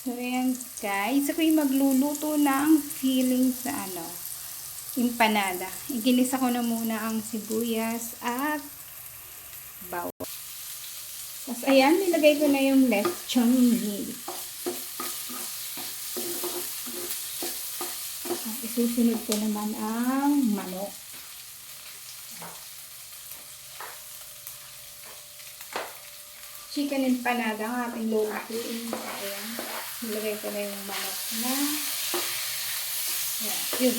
So, ayan guys. Ako'y magluluto ng filling sa empanada. Iginisa ko na muna ang sibuyas at bawang. Tapos, ayan, nilagay ko na yung lechon meat. At isusunod ko naman ang manok. Chicken empanada ang ating lulutuin. Ayan. Nilagay ko na yung manok na. Ayan. Yun.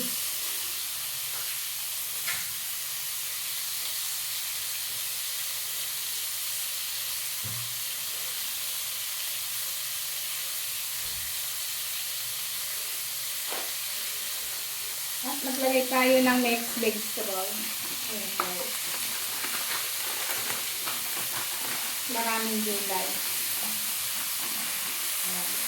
At maglagay tayo ng next vegetable. Ayan guys. Maraming gulay. Ayan.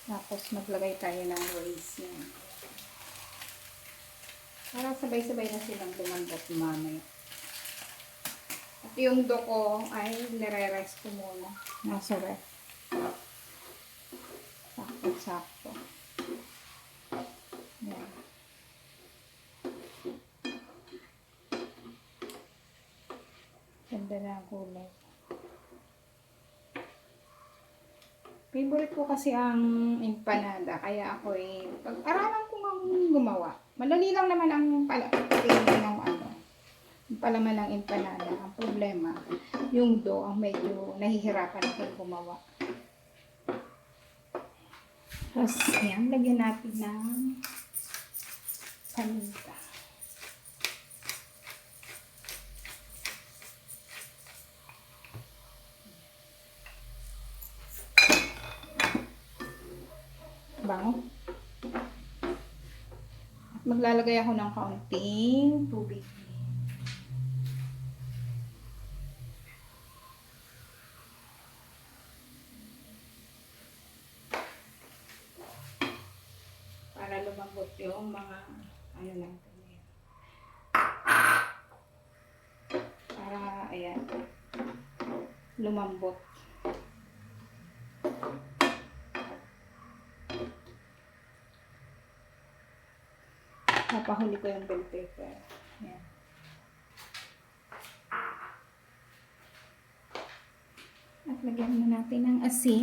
Tapos maglagay tayo ng rice yan. Para sabay-sabay na silang lumambot mamaya. At yung doko ay nire-rest ko muna. Nasa ref. Sakto-sakto. Yan. Ganda na ang kulay. Favorite ko kasi ang empanada. Kaya ako pag-aralan ko ang gumawa. Madali lang naman ang palaman ng empanada. Ang problema, yung dough ang medyo nahihirapan akong gumawa. Tapos, yan, lagyan natin ng paminta. Bango. At maglalagay ako ng kaunting tubig. Para lumambot yung mga natin. Para, ayan, lumambot. Napahuli ko yung bell pepper. Ayan. At lagyan na natin ng asin.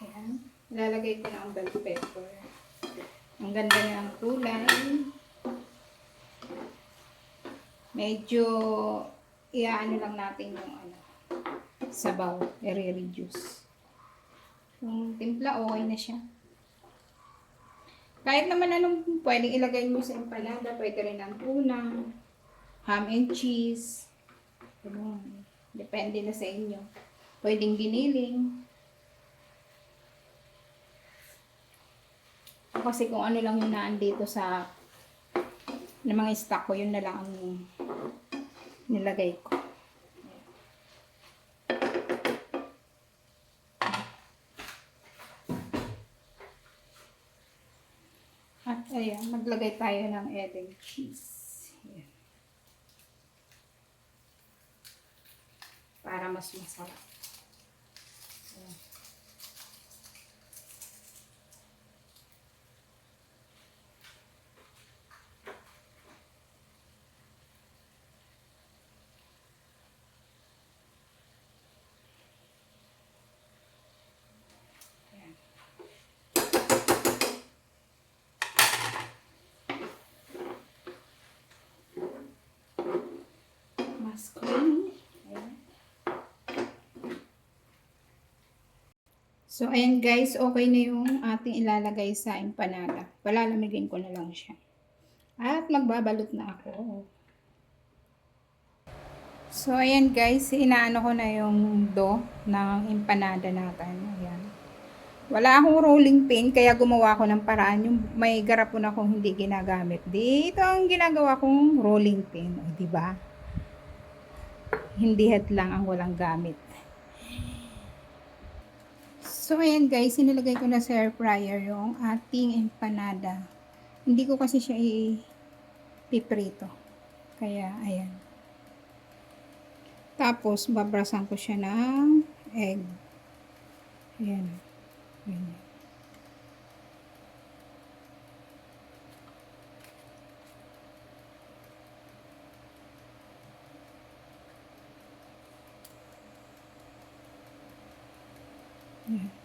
Ayan. Ilalagay ko na ang bell pepper. Ang ganda niya ng kulay. Medyo iaano lang natin yung sabaw, i-reduce. Yung timpla, okay na siya. Kahit naman anong pwedeng ilagay mo sa empanada, pwede rin ang tuna, ham and cheese. Depende na sa inyo. Pwedeng giniling. Kasi kung ano lang yung naandito sa mga stock ko, yun na lang ang nilagay ko. At ayan, maglagay tayo ng egg and cheese. Ayan. Para mas masarap. Ayan. Mas creamy. Ayan. So, ayan guys, okay na yung ating ilalagay sa empanada. Palalamigin ko na lang siya. At magbabalot na ako. So, ayan guys, inaano ko na yung dough ng empanada natin. Ayan. Wala akong rolling pin, kaya gumawa ko ng paraan. Yung may garapon akong hindi ginagamit. Dito ang ginagawa kong rolling pin. O, diba? Hindi head lang ang walang gamit. So, ayan guys, sinilagay ko na sa air fryer yung ating empanada. Hindi ko kasi siya ipiprito. Kaya, ayan. Tapos, babrasan ko siya ng egg. Ayan. Ayan. Ayan.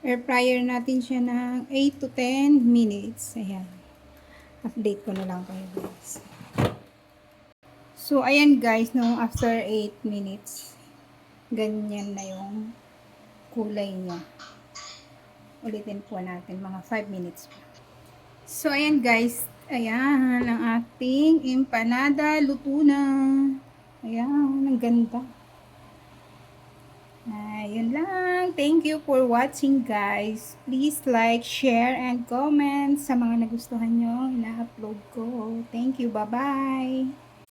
Air fryer natin siya ng 8 to 10 minutes. Ayan. Update ko na lang kayo guys. So, ayan guys, no, after 8 minutes, ganyan na yung kulay niya. Ulitin po natin, mga 5 minutes pa. So, ayan guys, ayan, ang ating empanada, luto na. Ayan, ang ganda. Ayun lang. Thank you for watching guys. Please like, share, and comment sa mga nagustuhan nyo ina-upload ko. Thank you. Bye-bye.